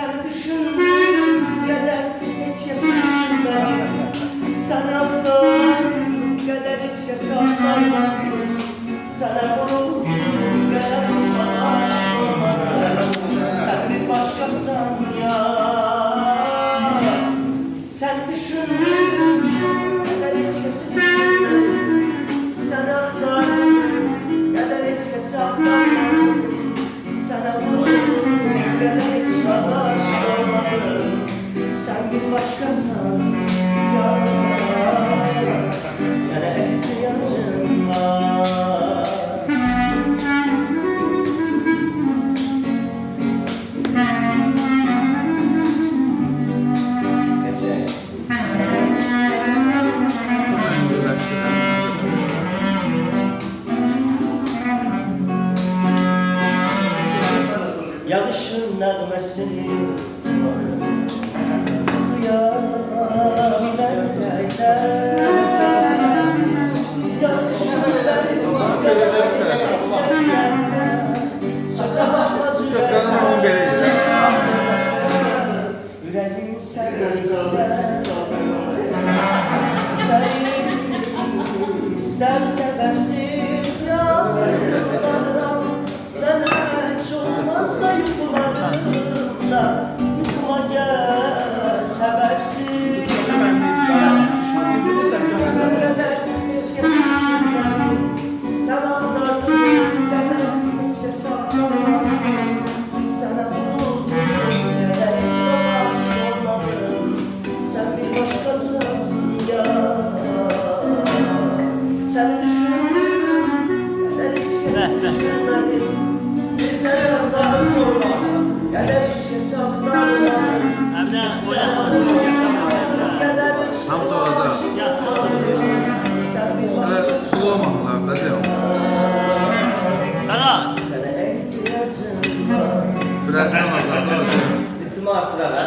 Seni düşündüğüm kadar hiç yaşamadım. Sana aktığım kadar hiç yaşamadım. Sana vurduğum kadar hiç aşık olmadım. Sen bir başkasın ya. Sen düşündüğüm kadar hiç yaşamadım. Sana aktığım kadar hiç yaşamadım. Sana vurduğum kadar hiç aşık olmadım. Sen bir başkasın ya. Sana ihtiyacım var. Yağışın nəğməsini duyabilen seyler. Yağışın söze bakmaz yüreğim seni ister. Seni ister sebepsiz yalvarırım. Sana hiç olmazsa yukularımda yukuma gel sebepsiz. Sana aktardığım kadar keşke saklamadım. Sana vurduğum kadar hiç aşık olmadım. Sen bir başkasın ya. Sen düşündüğüm kadar hiç düşünmedim. Sen aktardığım kadar hiç saklamadım. Hamza olacaq. Sulu olmaqlarında deyil. Biraz olacaq. Ritmi artıra ver.